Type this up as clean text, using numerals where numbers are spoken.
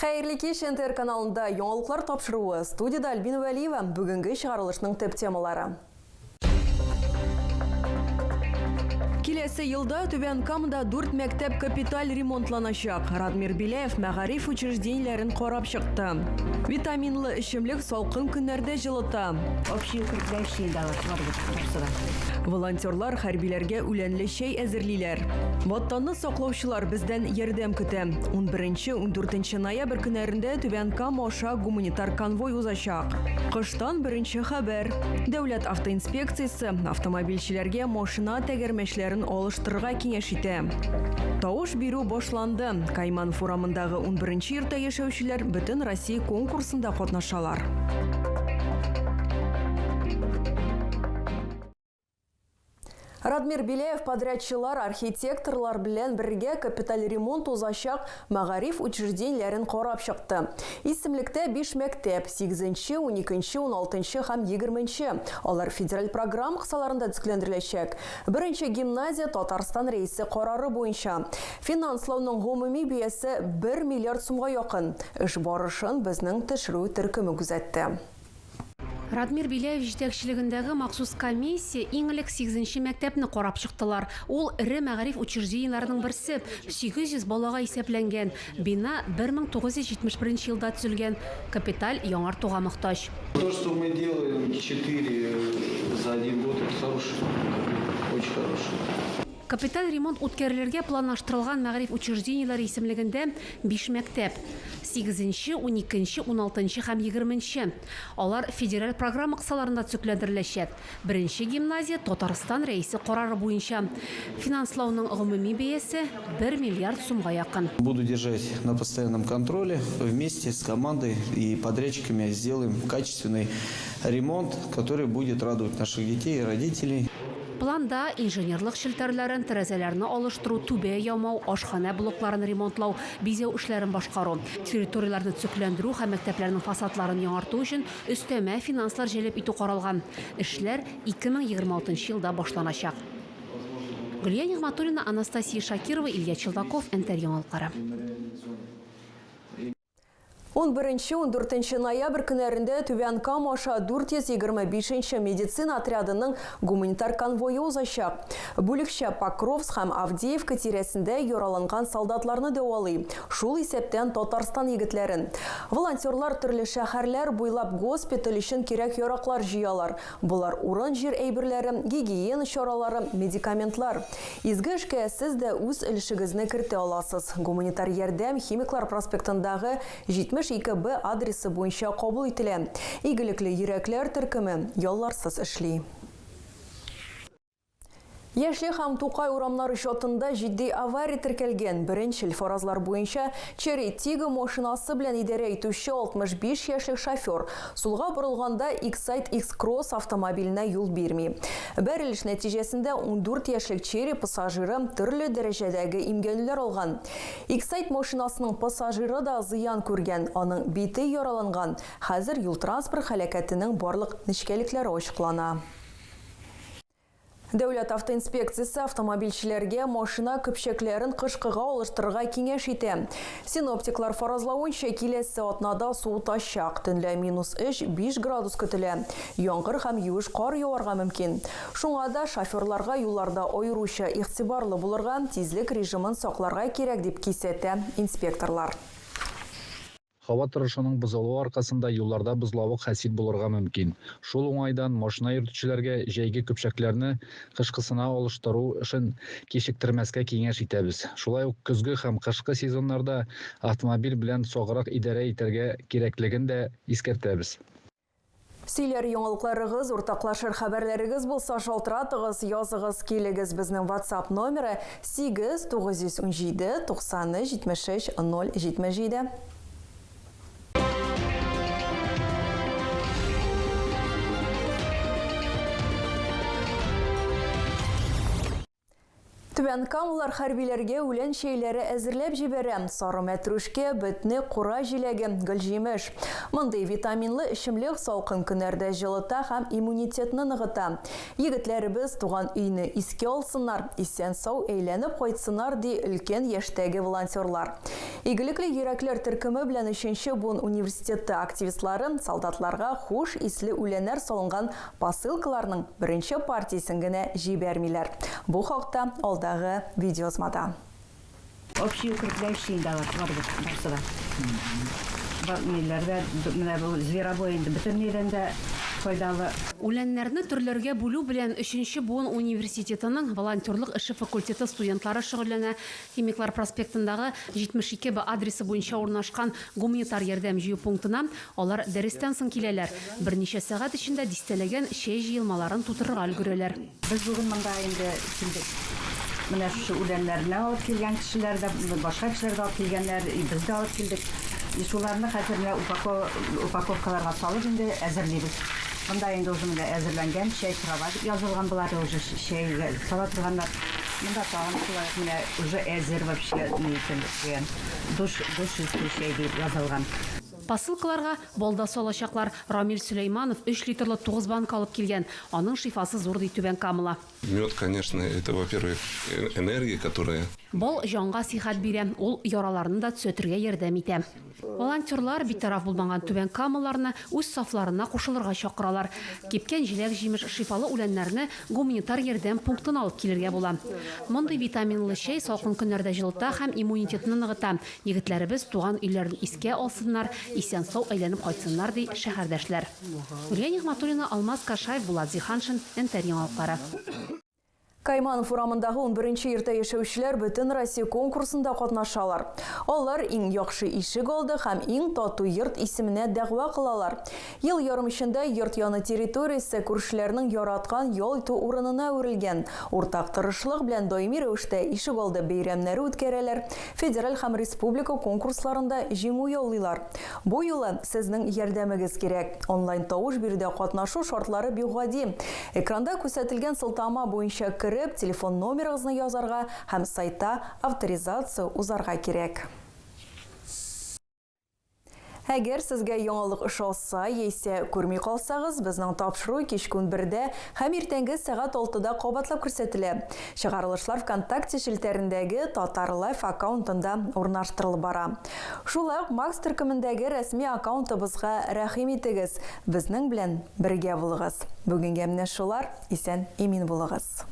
Хайырлы кеш НТР каналында яңалыклар тапшыруы. Студияда Альбина Вәлиева, бүгінгі шығарылышның төп темалары. Келесі елда Төбен Камда 4 мектеп капиталь ремонтланашак. Радмир Билеев мәгариф учрежденияләрен карап чыкты. Витаминлы эчемлек салкын көннәрдә җылыта. Волонтерлар хәрбиләргә үләнле чәй әзерлиләр. Ватанны саклаучылар бездән ярдәм көтә. 11-14 ноябрь көннәрендә Төбен Кам аша гуманитар конвой узачак. Кыштан беренче хәбәр. Дәүләт автоинспекциясе автомобильчеләргә машина тәгәрмәчләрен алыштырырга киңәш итә. Тавыш бирү башланды. Кайман форумындагы 11-нче йортта яшәүчеләр бөтен Россия конкурсында катнашалар. Радмир Билеев подрядчылар, архитекторлар белән бергә капиталь ремонт узачак мәгариф учрежденияләрен карап чыкты. Исемлектә 5 мәктәп, 8-нче, 12-нче, 16-нче һәм 20-нче. Алар федераль программа кысаларында төзекләндереләчәк. Беренче гимназия Татарстан рейсы карары буенча. Финанслауның гомуми бәясе 1 миллиард сумга якын. Эш барышын безнең төшерү төркеме күзәтте. Радмир Билеев җитәкчелегендәге махсус комиссия иң элек 8-нче мәктәпне карап чыктылар. Ул ире мәгариф учрежденияләренең берсе, 800 балага исәпләнгән. Бина 1971 елда төзелгән. Капиталь яңартуга мохтаҗ. То, что мы делаем 4 за 1 год, это хороший, очень хороший. Капиталь ремонт үткәрелергә планлаштырылган мәгариф учрежденияләре исемлегендә 5 мәктәп. 8-нче, 12-нче, 16-нче һәм 20-нче. Алар федераль программа кысаларында төзекләндереләчәк. Беренче гимназия Татарстан рейсы карары буенча. Финанслауның гомуми бәясе 1 миллиард сумга якын. Буду держать на постоянном контроле. Вместе с командой и подрядчиками сделаем качественный ремонт, который будет радовать наших детей и родителей. Планда инженерлык челтәрләрен, тәрәзәләрне алыштыру, түбә ямау, ашхана блокларын ремонтлау, бизәү эшләрен башкару, территорияләрне төзекләндерү һәм мәктәпләрнең фасадларын яңарту өчен өстәмә финанслар җәлеп итү каралган. Эшләр 2026 елда башланачак. Гөлия Нигъматуллина, Анастасия Шакирова, Илья Челдаков, НТР яңалыклары. 11-14 ноябрь көннәрендә Төбән Кам аша 425-нче медицина отрядының гуманитар конвойы узачак. Бүлекчә Покровск һәм Авдеевка тирәсендә яраланган солдатларны дәвалый. Шул исәптән Татарстан егетләрен. Волонтерлар төрле шәһәрләр буйлап госпиталь өчен кирәк яраклар җыялар. Булар урын җир әйберләре, гигиена чаралары, медикаментлар. Изге эшкә сез дә үз өлешегезне кертә аласыз. Гуманитар ярдәм Химиклар проспектындагы 72Б адресы буенча кабул ителә. Игелекле йөрәкләр төркеме ялларсыз эшли. Яшьлек һәм Тукай урамнары чатында җитди авария теркәлгән. Беренчел фаразлар буенча Черри Тига машинасы белән идарә итүче 65 яшьлек шофер сулга борылганда X-Side X-Cross автомобиленә юл бирми. Бәрелеш нәтиҗәсендә 14 яшьлек Черри пассажиры төрле дәрәҗәдәге имгәнүләр алган. X-Side машинасының пассажиры да зыян күргән, аның бите яраланган. Хәзер юл транспорт һәлакәтенең барлык нечкәлекләре ачыклана. Дәүләт автоинспекциясе автомобильчеләргә машина көпчәкләрен кышкыга алыштырырга киңәш итә. Синоптиклар фаразлавынча киләсе атнада суытачак, төнлә -3-5 градус көтелә. Яңгыр һәм юеш кар яварга мөмкин. Шуңа да шоферларга юлларда аеруча игътибарлы булырга, тизлек режимын сакларга кирәк дип кисәтә инспекторлар. Һава торышының бозылуы аркасында юлларда бозлавык хәсил булырга мөмкин. Шул уңайдан машина йөртүчеләргә җәйге көпчәкләрне кышкысына алыштыру эшен кичектермәскә киңәш итәбез. Шулай ук көзге һәм кышкы сезоннарда автомобиль белән саграк идарә итәргә кирәклеген дә искәртәбез. Сөйләр яңалыкларыгыз, уртаклашыр хәбәрләрегез булса шалтыратыгыз, языгыз, килегез безнең WhatsApp номеры 8 917 90 76 077. Түбән Камалар хәрбиләргә үлән шәйләре әзерләп җибәрәм. Сары мәтрүшкә, бетне, кура җиләге, гөлҗимеш. Мондый витаминлы эчемлек салкын көннәрдә җылыта һәм иммунитетны ныгыта. Егетләребез туган өйне искә алсыннар, исән сау әйләнеп кайтсыннар ди өлкән яшьтәге волонтерлар. Игелекле йөрәкләр төркеме белән 3нче буын университеты активистлары солдатларга хуш исле үләннәр салынган посылкаларның беренче партиясен генә җибәрмиләр. Бу хакта алдагы видеозмада. Общий укрепляющий да бар барсы да. Неләрдә менә бу зверобой инде бөтенләйдән дә файдалы. Үләннәрне төрләргә бүлү белән 3нче буын университетының волонтерлык эше факультеты студентлары шөгыльләнә. Химиклар проспектындагы 72Б адресы буенча урнашкан гуманитар ярдәм җыю пунктына алар дәрестән соң киләләр. Берничә сәгать эчендә дистәләгән чәй җыелмаларын тутырырга өлгерәләр. Без бүген монда инде менә шу үләннәрне алып килгән кешеләр дә, башка кешеләр дә алып килгәннәр, без дә алып килдек. Шуларны хәзерне упаковкаларга салып инде әзерлибез. Монда инде уже әзерләнгән чәй трава дип язылган булар, уже чәйгә сала торганнар. Монда тагын шулай менә уже әзер вообще дигән. Душ чәй дип язылган. Посылкаларга болда салачаклар. Рамил Сулейманов 3 литрлы 9 банка алып килгән. Аның шифасы зур ди Түбән Камала. Мед, конечно, это, во-первых, энергия, которая... Бол җанга сихәт бирә, ул яраларны да төзәтергә ярдәм итә. Волонтерлар битараф булмаган Түбән Камаларны үз сафларына кушылырга чакыралар. Кипкән җиләк җимеш шифалы үләннәрне гуманитар ярдәм пунктына алып килергә була. Мондый витаминлы чәй салкын көннәрдә җылыта һәм иммунитетны ныгыта. Егетләребез туган өйләрен искә алсыннар, исән сау әйләнеп кайтсыннар ди шәһәрдәшләр. Гөлия Нигъматуллина, Алмаз Кашаев, Булат Зиханшин, НТР яңалыклары. Кайманов урамындагы 11нче йортта яшәүчеләр бөтен Россия конкурсында катнашалар. Алар иң яхшы ишек алды һәм иң тату йорт исеменә дәгъва кылалар. Ел ярым эчендә йорт яны территориясе күршеләрнең яраткан ял итү урынына үрелгән. Уртак тырышлык белән даими рәвештә ишек алды бәйрәмнәре үткәрәләр. Федераль һәм республика конкурсларында җиңү яулыйлар. Бу юлы сезнең ярдәмегез кирәк. Онлайн тавыш бирүдә катнашу шартлары бик гади. Экранда күрсәтелгән сылтама буенча телефон номерыгызны язарга һәм сайтта авторизация узарга кирәк. Әгәр сезгә яңалык ошаса, яисә күрми калсагыз, безнең тапшыру кичкүн 1дә һәм иртәнге сәгать 6да кабатлап күрсәтелә. Чыгарылышлар ВКонтакте шелтәрендәге Татар Лайф аккаунтында урнаштырылып бара. Шулай ук Макс төркемендәге рәсми аккаунтыбызга рәхим итегез. Безнең белән бергә булыгыз. Бүгенгә менә шулар, исән имин булыгыз.